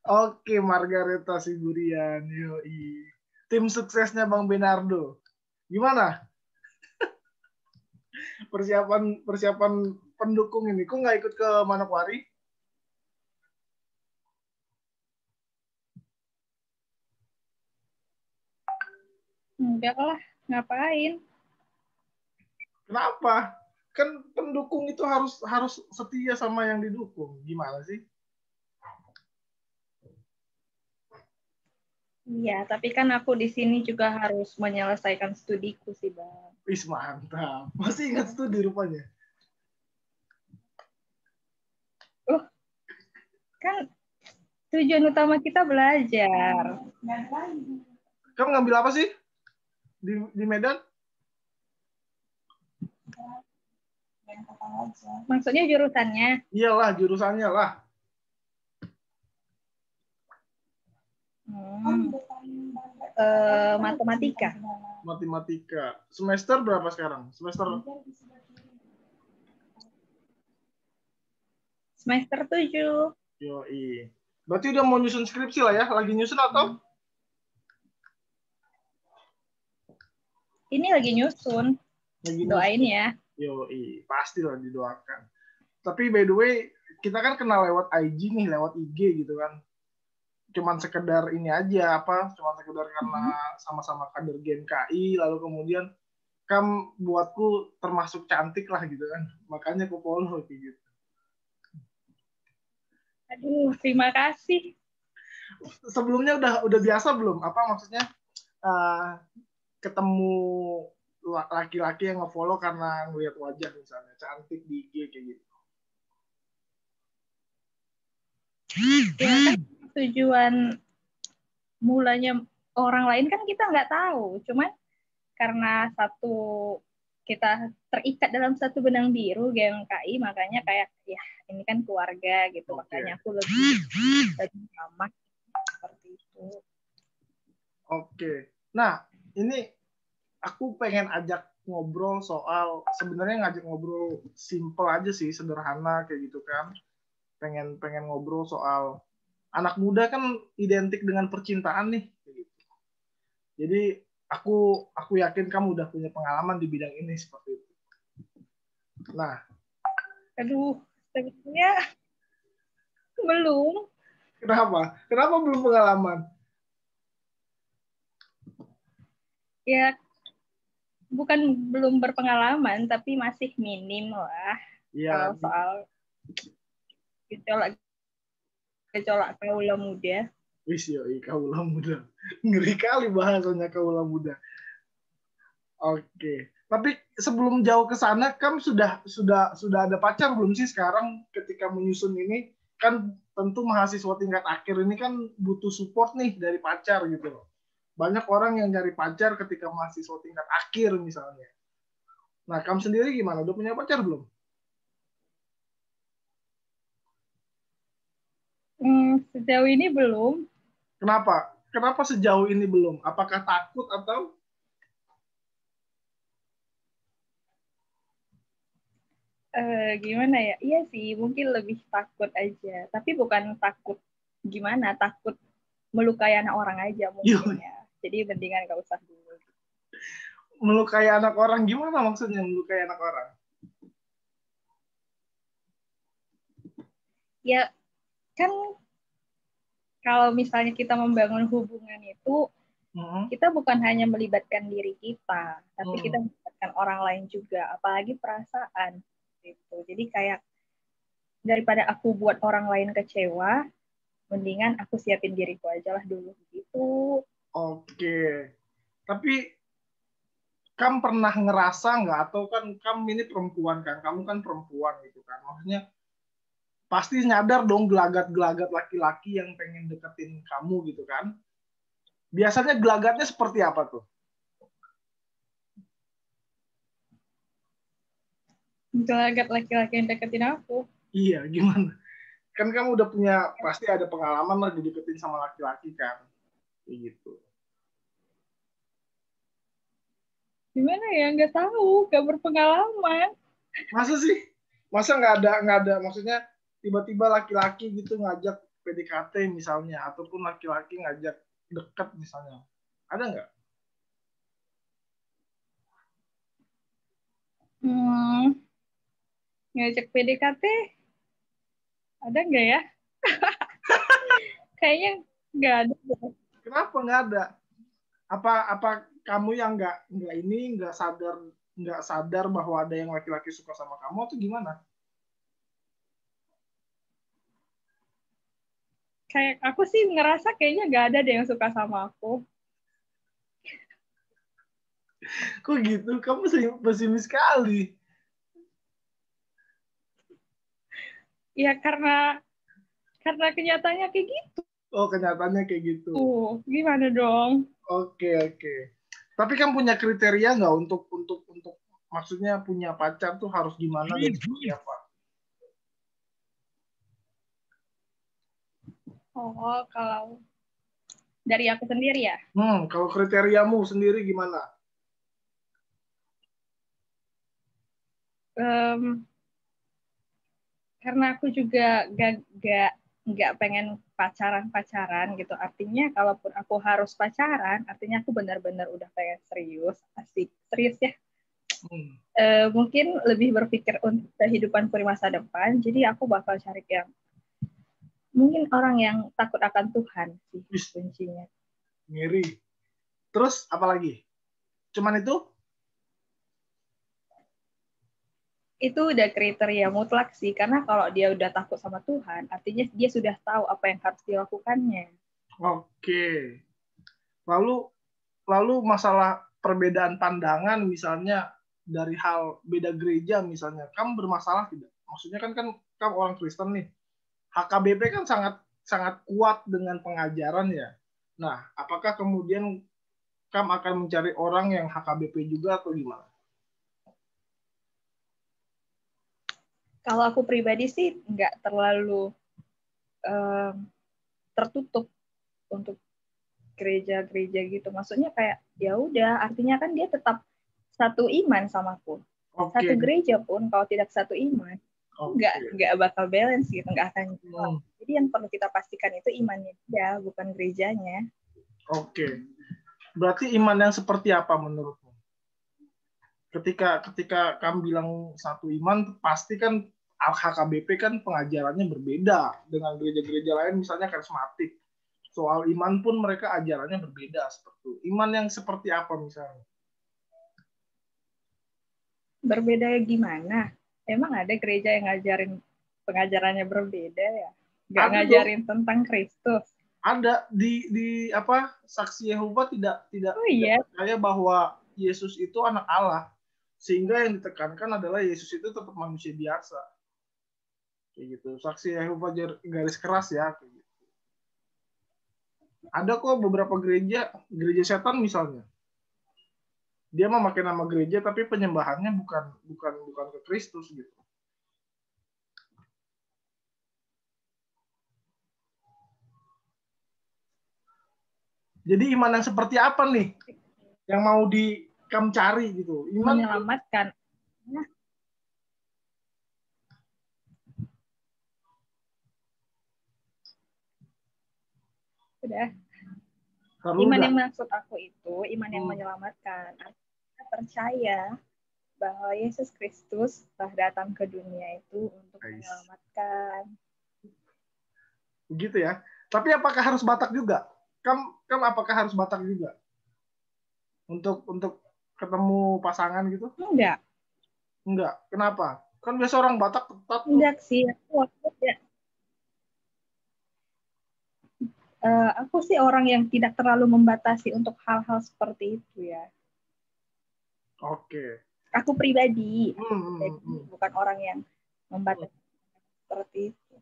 Oke, Margareta Sigurian. Yoi. Tim suksesnya Bang Benardo. Gimana? Persiapan persiapan pendukung ini. Kok nggak ikut ke Manokwari? Enggak lah, ngapain? Kenapa? Kan pendukung itu harus setia sama yang didukung. Gimana sih? Iya, tapi kan aku di sini juga harus menyelesaikan studiku sih, Bang. Wis mantap. Masih ingat studi rupanya. Oh, kan tujuan utama kita belajar. Kamu ngambil apa sih di Medan? Maksudnya jurusannya? Iyalah, jurusannya lah. Matematika. Matematika. Semester berapa sekarang? Semester 7. Yoi. Berarti udah mau nyusun skripsi lah ya? Lagi nyusun atau? Ini lagi nyusun. Doain ya. Yoi, pastilah didoakan. Tapi by the way, kita kan kenal lewat IG nih, lewat IG gitu kan. Cuman sekedar ini aja, cuman sekedar karena sama-sama kader GMKI, lalu kemudian kamu buatku termasuk cantik lah gitu kan. Makanya aku follow gitu. Aduh, terima kasih. Sebelumnya udah biasa belum? Apa maksudnya ketemu laki-laki yang nge-follow karena ngeliat wajah misalnya cantik di IG kayak gitu. Ya kan tujuan mulanya orang lain kan kita nggak tahu, cuman karena kita terikat dalam satu benang biru GMKI, makanya kayak ya ini kan keluarga gitu. Makanya aku lebih ramah seperti itu. Oke. Nah, ini aku pengen ajak ngobrol soal, sebenarnya ngajak ngobrol simple aja sih, sederhana kayak gitu kan. Pengen ngobrol soal anak muda kan identik dengan percintaan nih gitu. Jadi aku yakin kamu udah punya pengalaman di bidang ini seperti itu. Nah, aduh, sebetulnya belum. Kenapa? Kenapa belum pengalaman? Ya, bukan belum berpengalaman, tapi masih minim lah. Ya, kalau soal gejolak kaula muda. Wis yoi, kaula muda. Ngeri kali bahasanya kaula muda. Oke. Tapi sebelum jauh ke sana, kamu sudah ada pacar belum sih sekarang ketika menyusun ini? Kan tentu mahasiswa tingkat akhir ini kan butuh support nih dari pacar gitu loh. Banyak orang yang nyari pacar ketika mahasiswa tingkat akhir misalnya. Nah, kamu sendiri gimana? Udah punya pacar belum? Sejauh ini belum. Kenapa? Kenapa sejauh ini belum? Apakah takut atau? Gimana ya? Iya sih, mungkin lebih takut aja. Tapi bukan takut gimana, takut melukai anak orang aja mungkin ya. Jadi mendingan gak usah dulu. Melukai anak orang gimana maksudnya melukai anak orang? Ya kan kalau misalnya kita membangun hubungan itu, kita bukan hanya melibatkan diri kita, tapi kita melibatkan orang lain juga, apalagi perasaan gitu. Jadi kayak daripada aku buat orang lain kecewa, mendingan aku siapin diriku aja lah dulu gitu. Oke. Tapi kamu pernah ngerasa nggak, atau kan kamu ini perempuan kan, kamu kan perempuan gitu kan, maksudnya pasti nyadar dong gelagat-gelagat laki-laki yang pengen deketin kamu gitu kan. Biasanya gelagatnya seperti apa tuh? Gelagat laki-laki yang deketin aku. Iya, gimana? Kan kamu udah punya, pasti ada pengalaman lah dideketin sama laki-laki kan. Kayak gitu. Gimana ya, nggak tahu, nggak berpengalaman. Masa sih? Masa nggak ada, maksudnya tiba-tiba laki-laki gitu ngajak PDKT misalnya, ataupun laki-laki ngajak deket misalnya, ada nggak? Ngajak PDKT ada nggak ya? Kayaknya nggak ada. Kenapa nggak ada? Apa kamu yang nggak sadar bahwa ada yang laki-laki suka sama kamu atau gimana? Kayak aku sih ngerasa kayaknya nggak ada deh yang suka sama aku. Kok gitu? Kamu pesimis sekali. Ya karena kenyataannya kayak gitu. Oh, kenyataannya kayak gitu. Gimana dong? Oke. Tapi kan punya kriteria nggak untuk maksudnya punya pacar tuh harus gimana dan seperti apa? Oh, kalau dari aku sendiri ya? Kalau kriteriamu sendiri gimana? Karena aku juga nggak pengen pacaran gitu. Artinya kalaupun aku harus pacaran, artinya aku benar-benar udah pengen serius, asik serius ya. Mungkin lebih berpikir untuk kehidupanku di masa depan. Jadi aku bakal cari yang mungkin orang yang takut akan Tuhan sih kuncinya. Ngiri. Terus apa lagi? Cuman itu? Itu udah kriteria mutlak sih, karena kalau dia udah takut sama Tuhan, artinya dia sudah tahu apa yang harus dilakukannya. Oke. Lalu masalah perbedaan pandangan misalnya dari hal beda gereja misalnya, kamu bermasalah tidak? Maksudnya kan kamu orang Kristen nih. HKBP kan sangat kuat dengan pengajaran ya. Nah, apakah kemudian kamu akan mencari orang yang HKBP juga atau gimana? Kalau aku pribadi sih nggak terlalu tertutup untuk gereja-gereja gitu. Maksudnya kayak ya udah, artinya kan dia tetap satu iman samaku. Satu gereja pun kalau tidak satu iman, nggak bakal balance gitu, nggak akan jalan. Jadi yang perlu kita pastikan itu imannya dia, bukan gerejanya. Oke. Berarti iman yang seperti apa menurutmu? Ketika kamu bilang satu iman, pasti kan HKBP kan pengajarannya berbeda dengan gereja-gereja lain, misalnya karismatik. Soal iman pun mereka ajarannya berbeda. Seperti iman yang seperti apa misalnya? Berbeda gimana? Emang ada gereja yang ngajarin pengajarannya berbeda ya? Nggak ngajarin tentang Kristus? Ada di Saksi Yehova tidak percaya bahwa Yesus itu anak Allah, sehingga yang ditekankan adalah Yesus itu tetap manusia biasa, kayak gitu. Saksi Yehova garis keras ya, kayak gitu. Ada kok beberapa gereja setan misalnya, dia memakai nama gereja tapi penyembahannya bukan ke Kristus gitu. Jadi iman yang seperti apa nih yang mau kamu cari gitu? Iman menyelamatkan. Udah. Iman yang maksud aku itu iman yang menyelamatkan. Kita percaya bahwa Yesus Kristus telah datang ke dunia itu untuk menyelamatkan. Begitu ya. Tapi apakah harus Batak juga? Kamu apakah harus Batak juga? Untuk ketemu pasangan gitu? Enggak. Kenapa? Kan biasa orang Batak tetap. Enggak sih. Aku sih orang yang tidak terlalu membatasi untuk hal-hal seperti itu ya. Oke. Aku pribadi, bukan orang yang membatasi seperti itu.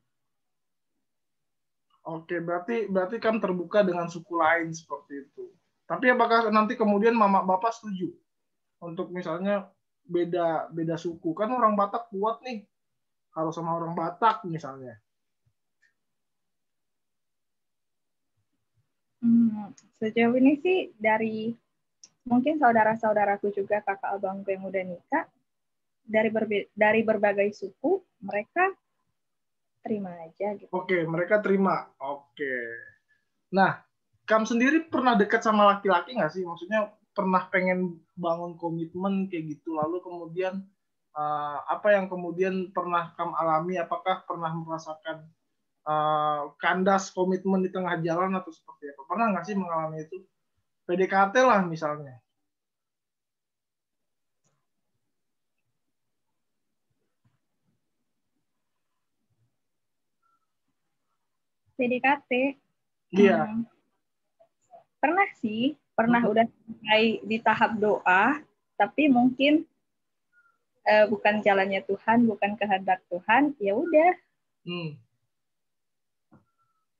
Oke, berarti kan terbuka dengan suku lain seperti itu. Tapi apakah nanti kemudian mama bapak setuju untuk misalnya beda suku? Kan orang Batak kuat nih, harus sama orang Batak misalnya. Sejauh ini sih dari mungkin saudara-saudaraku juga, kakak abangku yang udah nikah, dari berbagai suku, mereka terima aja gitu. Oke, mereka terima. Oke. Nah, kamu sendiri pernah dekat sama laki-laki nggak sih? Maksudnya pernah pengen bangun komitmen kayak gitu, lalu kemudian apa yang kemudian pernah kamu alami? Apakah pernah merasakan kandas komitmen di tengah jalan atau seperti apa? Pernah nggak sih mengalami itu? PDKT lah misalnya. PDKT. Iya. Pernah sih, pernah udah sampai di tahap doa, tapi mungkin bukan jalannya Tuhan, bukan kehendak Tuhan, ya udah.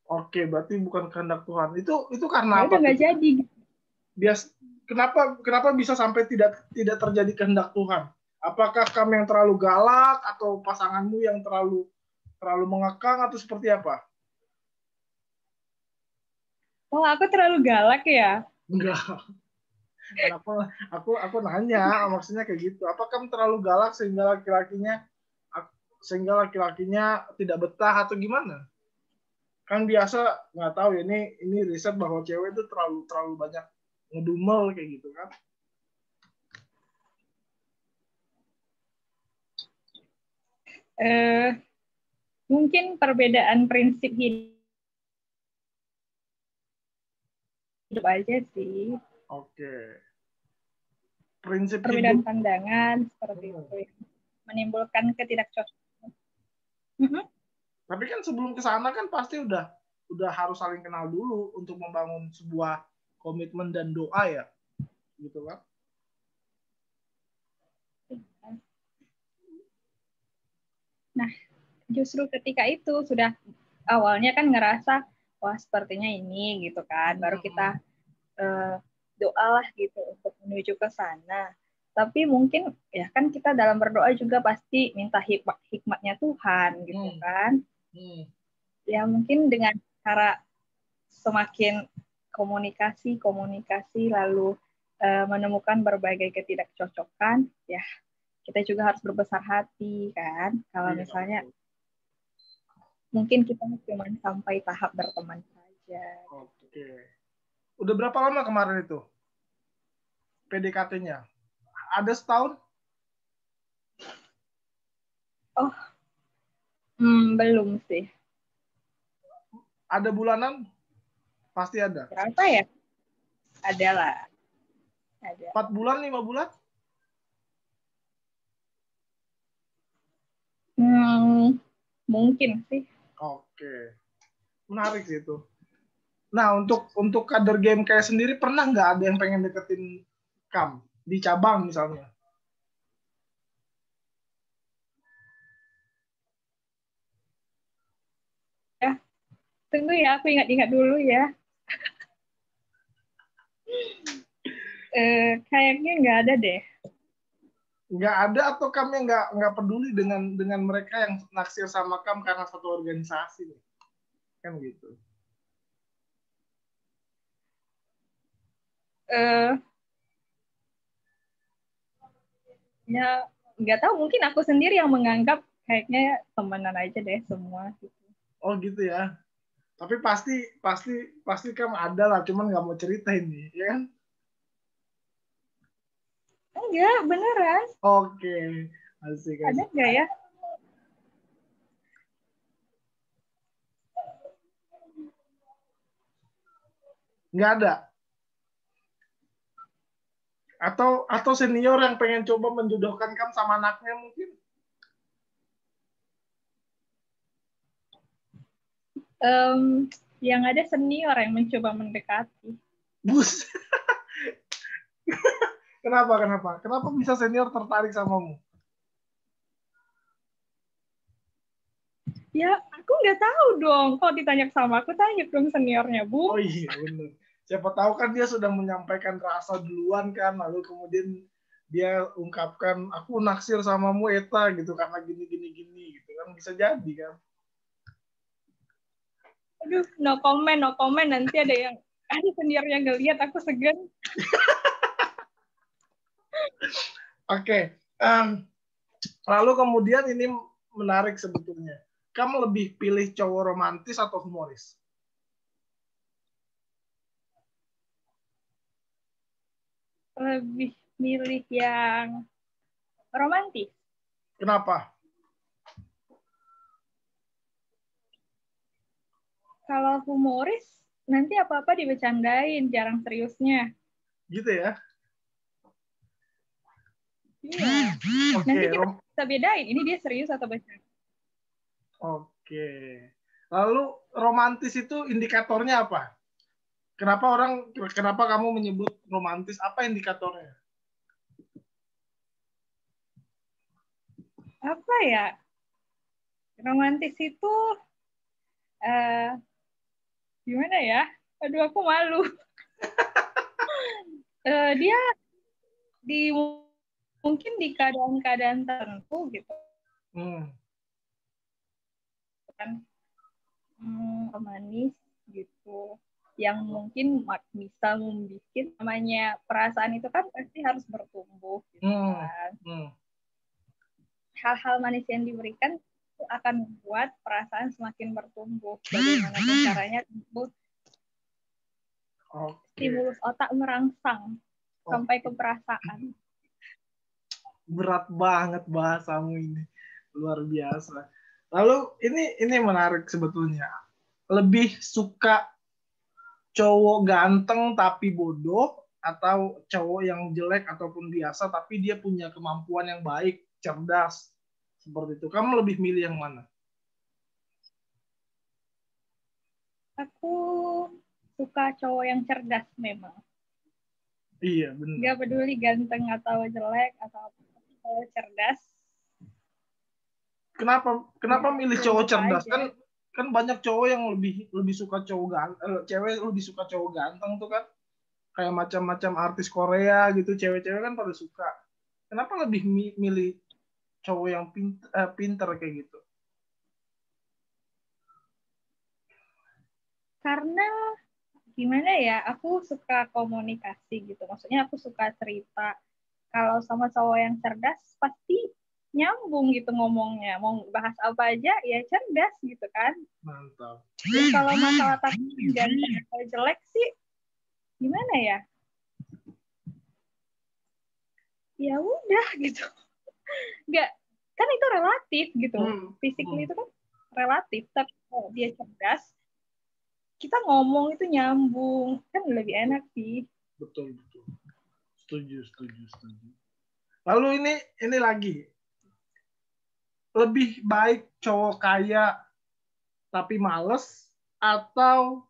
Oke, berarti bukan kehendak Tuhan. Itu karena ya apa? Udah nggak jadi. Kenapa bisa sampai tidak terjadi kehendak Tuhan? Apakah kamu yang terlalu galak atau pasanganmu yang terlalu mengekang atau seperti apa? Oh, aku terlalu galak ya? Enggak. Aku nanya, maksudnya kayak gitu. Apa kamu terlalu galak sehingga laki-lakinya tidak betah atau gimana? Kan biasa nggak tahu ya, ini riset bahwa cewek itu terlalu banyak ngedumel kayak gitu kan. Mungkin perbedaan prinsip hidup aja sih. Oke. Prinsip perbedaan hidup. Pandangan seperti itu menimbulkan ketidakcocokan. Tapi kan sebelum ke sana kan pasti udah harus saling kenal dulu untuk membangun sebuah komitmen dan doa ya, gitu kan? Nah, justru ketika itu sudah awalnya kan ngerasa wah sepertinya ini gitu kan, baru kita doalah gitu untuk menuju ke sana. Tapi mungkin ya kan kita dalam berdoa juga pasti minta hikmatnya Tuhan gitu kan. Ya mungkin dengan cara semakin komunikasi lalu menemukan berbagai ketidakcocokan, ya kita juga harus berbesar hati kan. Kalau misalnya mungkin kita cuma sampai tahap berteman saja. Oke. Udah berapa lama kemarin itu PDKT-nya? Ada setahun? Oh, belum sih. Ada bulanan? Pasti ada. Berapa ya? Ada lah. Ada. 4 bulan, 5 bulan? Mungkin sih. Oke. Menarik sih itu. Nah, untuk kader game kayak sendiri pernah nggak ada yang pengen deketin Kam di cabang misalnya? Ya, tunggu ya, aku ingat-ingat dulu ya. Kayaknya nggak ada deh. Nggak ada atau Kam yang nggak peduli dengan mereka yang naksir sama Kam karena satu organisasi nih, kan gitu. Ya nggak tahu, mungkin aku sendiri yang menganggap kayaknya temenan aja deh semua gitu. Oh gitu ya. Tapi pasti Kam ada lah, cuman nggak mau cerita ini, ya kan? Enggak, beneran. Oke, asik. Ada nggak ya? Nggak ada. Atau senior yang pengen coba menjodohkan Kam sama anaknya mungkin? Yang ada senior yang mencoba mendekati. Bus. Kenapa bisa senior tertarik samamu? Ya, aku nggak tahu dong. Kalau ditanya sama aku, tanya dong seniornya, Bu. Oh iya, benar. Siapa tahu kan dia sudah menyampaikan rasa duluan kan, lalu kemudian dia ungkapkan, aku naksir samamu Eta gitu, karena gini gitu kan, bisa jadi kan. Aduh, no comment. Nanti ada seniornya ngeliat aku segan. Oke. Lalu kemudian ini menarik sebetulnya. kamu lebih pilih cowok romantis atau humoris? Lebih milih yang romantis. Kenapa? Kalau humoris, nanti apa-apa dibecandain, jarang seriusnya. Gitu ya? Iya. Nanti kita bisa bedain, ini dia serius atau bercanda. Oke. Lalu romantis itu indikatornya apa? Kenapa kamu menyebut romantis? Apa indikatornya? Apa ya? Romantis itu gimana ya? Aduh, aku malu. Dia mungkin di keadaan-keadaan tertentu gitu kan, manis gitu, yang mungkin bisa membuat namanya perasaan itu kan pasti harus bertumbuh gitu kan. Hal-hal manis yang diberikan itu akan membuat perasaan semakin bertumbuh. Bagaimanapun caranya tentu stimulus otak merangsang sampai ke perasaan. Berat banget bahasamu ini, luar biasa. Lalu ini menarik sebetulnya. Lebih suka cowok ganteng tapi bodoh atau cowok yang jelek ataupun biasa tapi dia punya kemampuan yang baik, cerdas, seperti itu? Kamu lebih milih yang mana? Aku suka cowok yang cerdas memang. Iya, benar. Gak peduli ganteng atau jelek atau cerdas. Kenapa milih cowok cerdas? Kan banyak cowok yang lebih suka cowok ganteng, cewek lebih suka cowok ganteng tuh kan. Kayak macam-macam artis Korea gitu, cewek-cewek kan pada suka. Kenapa lebih milih cowok yang pinter kayak gitu? Karena gimana ya, aku suka komunikasi gitu. Maksudnya aku suka cerita. Kalau sama cowok yang cerdas pasti nyambung gitu ngomongnya. Mau bahas apa aja ya cerdas gitu kan. Mantap. Ya, kalau masalah tadi ganteng atau jelek sih gimana ya? Ya udah gitu. Nggak, kan itu relatif gitu. Physically itu kan relatif, tapi kalau dia cerdas, kita ngomong itu nyambung, kan lebih enak sih. Betul. Setuju. Lalu ini lagi. Lebih baik cowok kaya tapi males atau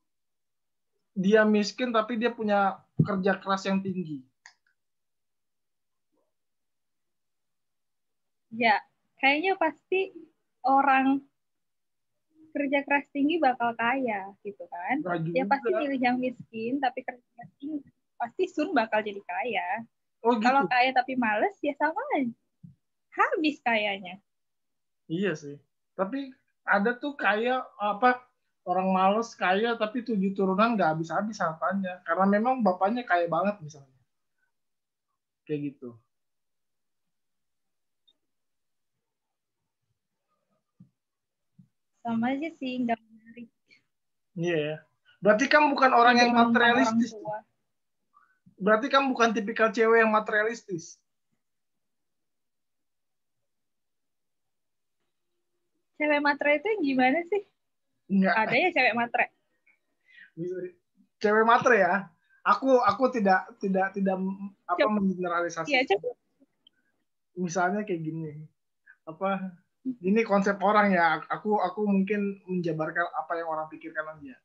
dia miskin tapi dia punya kerja keras yang tinggi? Ya, kayaknya pasti orang kerja keras tinggi bakal kaya gitu kan. Ya pasti pilih yang miskin tapi kerja keras tinggi, pasti sun bakal jadi kaya. Oh, gitu. Kalau kaya tapi males ya sama aja, habis kayanya. Iya sih, tapi ada tuh kaya orang males kaya tapi 7 turunan nggak habis-habis hartanya karena memang bapaknya kaya banget misalnya, kayak gitu. Sama aja sih, nggak menarik. Iya ya. Berarti kamu bukan orang yang materialistis. Berarti kamu bukan tipikal cewek yang materialistis. Cewek matre itu gimana sih? Enggak. Ada ya cewek matre. Cewek matre ya. Aku tidak menggeneralisasi. Iya, Misalnya kayak gini. Ini konsep orang ya. Aku mungkin menjabarkan apa yang orang pikirkan aja.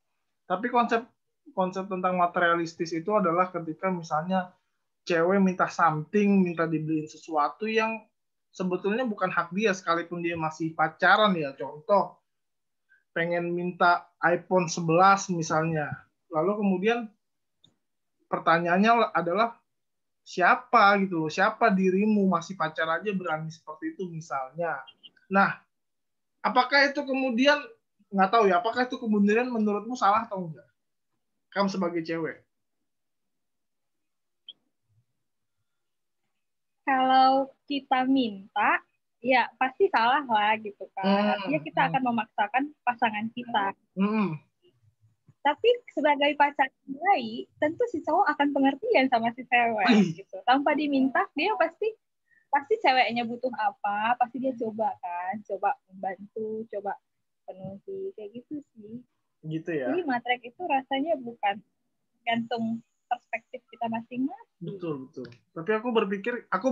Tapi konsep tentang materialistis itu adalah ketika misalnya cewek minta something, minta dibeliin sesuatu yang sebetulnya bukan hak dia sekalipun dia masih pacaran ya. Contoh, pengen minta iPhone 11 misalnya. Lalu kemudian pertanyaannya adalah siapa gitu loh, siapa dirimu masih pacar aja berani seperti itu misalnya. Nah, apakah itu kemudian nggak tahu ya, apakah itu kemudian menurutmu salah atau enggak? Kamu sebagai cewek. Kalau kita minta, ya pasti salah lah gitu kan. Artinya kita akan memaksakan pasangan kita. Tapi sebagai pacar yang baik, tentu si cowok akan pengertian sama si cewek gitu. Tanpa diminta, dia pasti ceweknya butuh apa, pasti dia coba kan, coba membantu, coba penuhi, kayak gitu sih. Gitu ya. Jadi matrek itu rasanya bukan gantung perspektif kita masing-masing. Betul. Tapi aku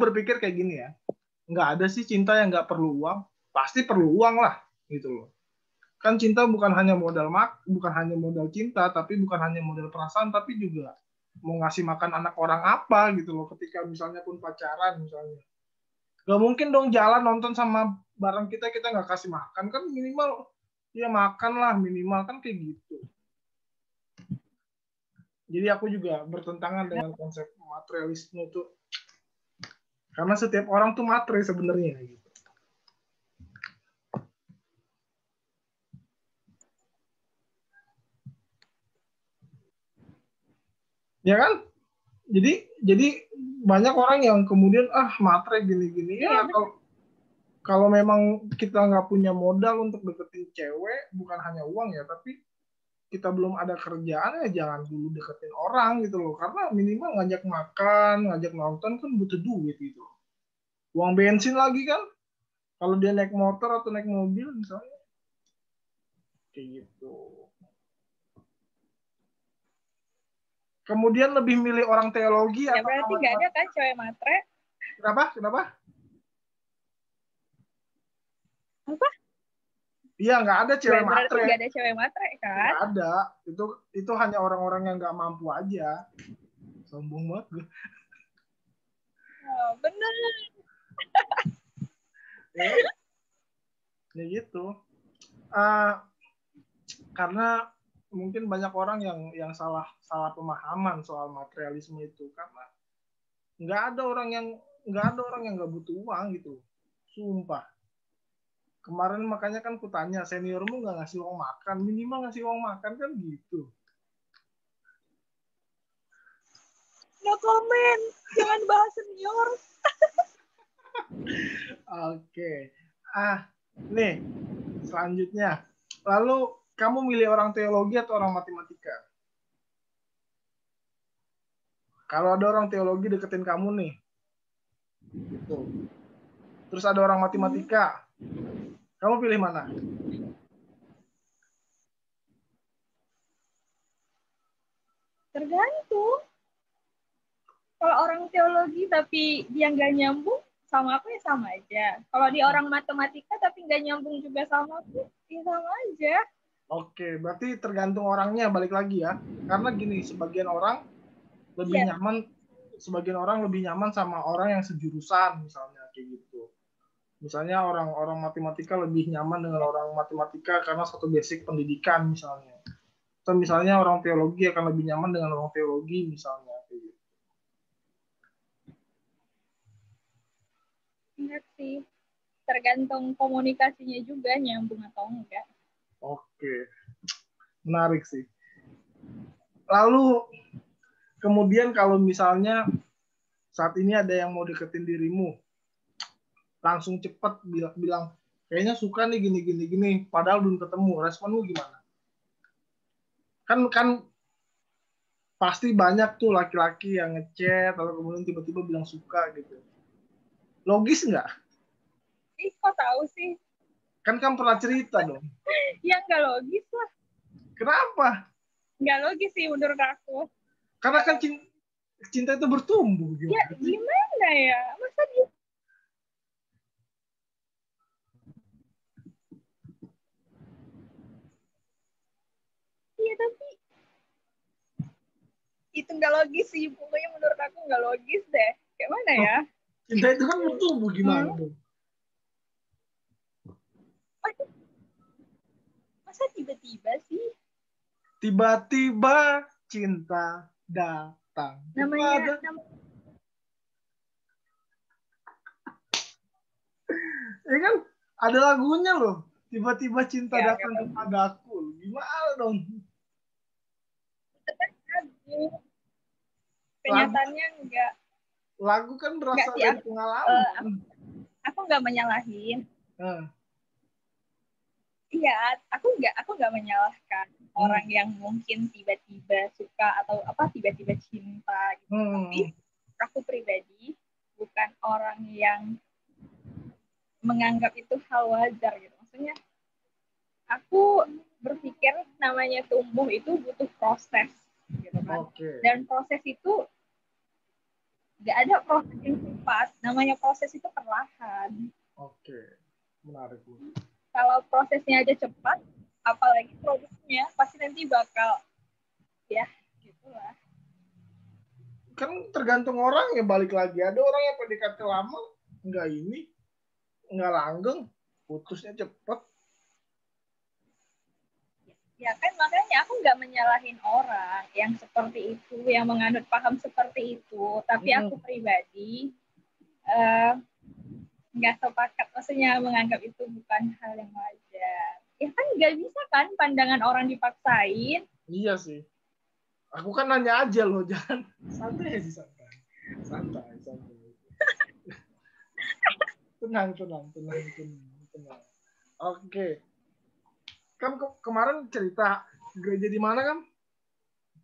berpikir kayak gini ya. Nggak ada sih cinta yang nggak perlu uang. Pasti perlu uang lah, gitu loh. Kan cinta bukan hanya modal cinta, tapi bukan hanya modal perasaan, tapi juga mau ngasih makan anak orang apa gitu loh. Ketika misalnya pun pacaran misalnya. Gak mungkin dong jalan nonton sama bareng kita nggak kasih makan, kan minimal ya makan lah, minimal kan kayak gitu. Jadi aku juga bertentangan dengan konsep materialisme tuh, karena setiap orang tuh matre sebenarnya gitu. Ya kan? Jadi banyak orang yang kemudian matre gini-gini ya, kalau memang kita nggak punya modal untuk deketin cewek, bukan hanya uang ya, tapi kita belum ada kerjaan, ya jangan dulu deketin orang gitu loh, karena minimal ngajak makan, ngajak nonton kan butuh duit gitu. Uang bensin lagi kan, kalau dia naik motor atau naik mobil misalnya, kayak gitu. Kemudian lebih milih orang teologi ya, atau berarti nggak ada kan cewek matre? Kenapa? Apa? Iya, nggak ada cewek matre. Berarti nggak ada cewek matre kan? Nggak ada. Itu hanya orang-orang yang nggak mampu aja. Sombong banget gue. Oh, bener. Ya gitu. Karena mungkin banyak orang yang salah pemahaman soal materialisme itu, karena nggak ada orang yang nggak butuh uang gitu, sumpah. Kemarin makanya kan kutanya, seniormu nggak ngasih uang makan, minimal ngasih uang makan kan gitu. No comment, jangan bahas senior. Oke. Nih selanjutnya, lalu kamu milih orang teologi atau orang matematika? Kalau ada orang teologi deketin kamu nih, gitu. Terus ada orang matematika, kamu pilih mana? Tergantung. Kalau orang teologi tapi dia nggak nyambung sama aku, ya sama aja. Kalau dia orang matematika tapi nggak nyambung juga sama aku, ya sama aja. Oke, berarti tergantung orangnya, balik lagi ya. Karena gini, sebagian orang lebih nyaman sama orang yang sejurusan misalnya, kayak gitu. Misalnya orang matematika lebih nyaman dengan orang matematika karena satu basic pendidikan misalnya. Atau misalnya orang teologi akan lebih nyaman dengan orang teologi misalnya, kayak gitu. Enggak sih, tergantung komunikasinya juga nyambung atau enggak. Oke, menarik sih. Lalu kemudian kalau misalnya saat ini ada yang mau deketin dirimu, langsung cepet bilang kayaknya suka nih gini, padahal belum ketemu, responmu gimana? Kan pasti banyak tuh laki-laki yang ngechat atau kemudian tiba-tiba bilang suka gitu. Logis nggak? Kok tahu sih? Kan kamu pernah cerita dong. Ya nggak logis lah. Kenapa? Nggak logis sih menurut aku. Karena kan cinta itu bertumbuh. Ya gimana ya? Masa dia... Iya tapi itu nggak logis sih. Pokoknya menurut aku nggak logis deh. Kayak mana ya? Cinta itu kan bertumbuh gimana dong? Masa tiba-tiba sih? Tiba-tiba cinta datang. Namanya ya kan ada lagunya loh. Tiba-tiba cinta datang kepadaku. Gimana dong? Kenyataannya enggak. Lagu kan berasal dari pengalaman. aku nggak menyalahin. Iya, aku nggak menyalahkan orang yang mungkin tiba-tiba suka atau tiba-tiba cinta gitu. Tapi aku pribadi bukan orang yang menganggap itu hal wajar gitu. Maksudnya aku berpikir namanya tumbuh itu butuh proses gitu kan. Dan proses itu nggak ada proses yang cepat. Namanya proses itu perlahan. Menarik. Kalau prosesnya aja cepat, apalagi produknya pasti nanti bakal ya gitulah. Kan tergantung orang ya, balik lagi. Ada orang yang PDKT lama nggak langgeng, putusnya cepet. Ya kan makanya aku nggak menyalahin orang yang seperti itu, yang menganut paham seperti itu. Tapi aku pribadi nggak sepakat, maksudnya menganggap itu bukan hal yang wajar. Ya kan nggak bisa kan pandangan orang dipaksain. Iya sih. Aku kan nanya aja loh, jangan santai sih, santai. Tenang. Oke. Kamu kemarin cerita gereja di mana, kan?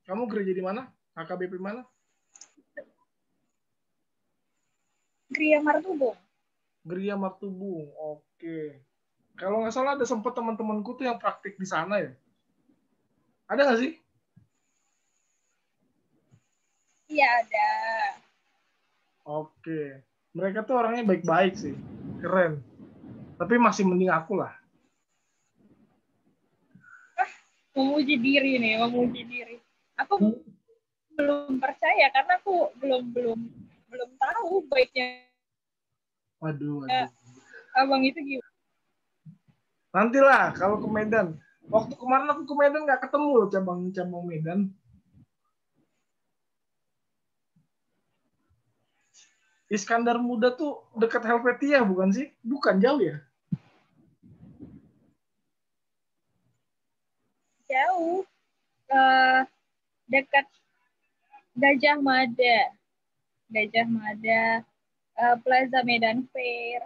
Kamu gereja di mana? HKBP mana? Geria Martubung. Geria Martubung. Oke. Kalau nggak salah ada sempat teman-temanku tuh yang praktik di sana ya. Ada nggak sih? Iya, ada. Oke. Mereka tuh orangnya baik-baik sih. Keren. Tapi masih mending aku lah. Memuji diri. Aku belum percaya karena aku belum tahu baiknya. Waduh. Abang itu gimana? Nantilah kalau ke Medan. Waktu kemarin aku ke Medan nggak ketemu loh cabang Medan. Iskandar Muda tuh dekat Helvetia bukan sih? Bukan, jauh ya? Jauh. Dekat Gajah Mada. Plaza Medan Fair.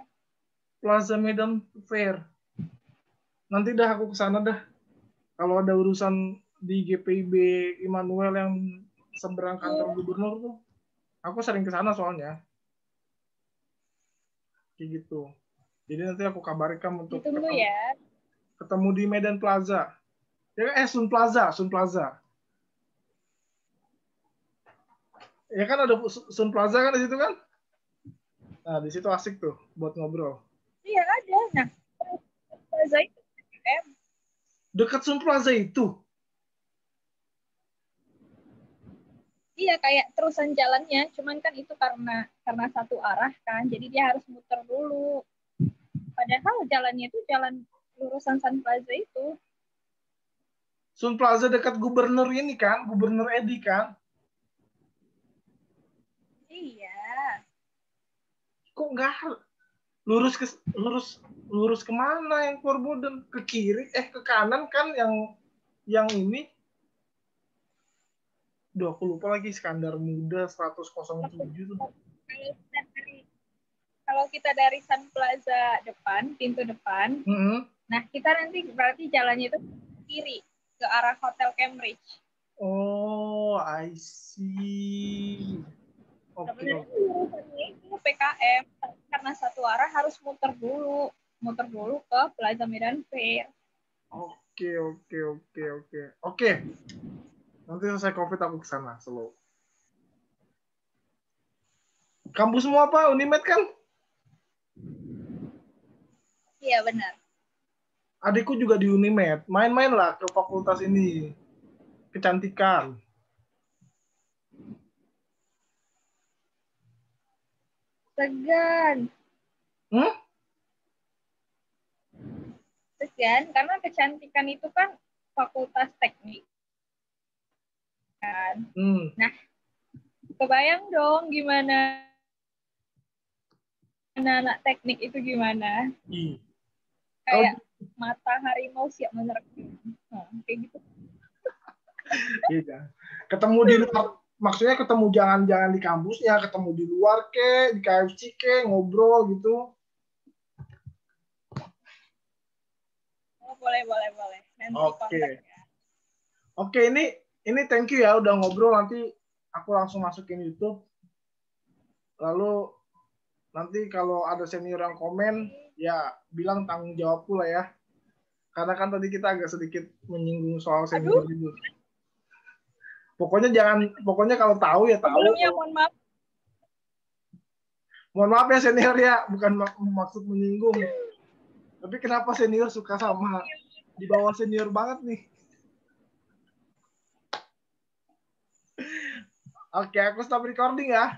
Plaza Medan Fair. Nanti dah aku ke sana dah. Kalau ada urusan di GPIB Immanuel yang seberang kantor gubernur tuh, aku sering ke sana soalnya. Kayak gitu. Jadi nanti aku kabarin kamu untuk ketemu di Medan Plaza. Sun Plaza. Ya kan ada Sun Plaza kan di situ kan? Nah, di situ asik tuh buat ngobrol. Iya, ada. Nah, Plaza itu dekat Sun Plaza itu? Iya, kayak terusan jalannya, cuman kan itu karena satu arah kan, jadi dia harus muter dulu. Padahal jalannya itu jalan lurusan Sun Plaza itu. Sun Plaza dekat gubernur ini kan, Gubernur Edi kan? Iya. Kok nggak lurus kemana yang keluar Boden? Ke kiri, ke kanan kan yang ini. Duh, aku lupa lagi, Iskandar Muda 107 tuh. Kalau kita dari Sun Plaza depan, pintu depan, nah kita nanti berarti jalannya itu kiri ke arah Hotel Cambridge. Oh, I see. Sebenarnya urusannya itu PKM karena satu arah harus muter dulu ke Plaza Medan Fair. Oke. Nanti selesai COVID aku ke sana selalu. Kampusmu apa? Unimed kan? Iya, benar. Adikku juga di Unimed. Main-main lah ke fakultas ini. Kecantikan. Segan, karena kecantikan itu kan fakultas teknik kan. Nah, kebayang dong gimana anak teknik itu gimana? Kayak mata harimau siap menerkam. Kayak gitu. Iya. Ketemu di luar, maksudnya ketemu jangan di kampusnya, ketemu di luar di KFC ngobrol gitu. Boleh. Nanti kontak ya. Oke, ini thank you ya udah ngobrol. Nanti aku langsung masukin YouTube. Lalu nanti kalau ada senior yang komen, ya bilang tanggung jawab pula ya. Karena kan tadi kita agak sedikit menyinggung soal senior itu. Pokoknya kalau tahu ya tahu. Sebelumnya mohon maaf. Mohon maaf ya senior ya, bukan maksud menyinggung. Tapi kenapa senior suka sama di bawah senior banget nih? Oke, aku stop recording ya.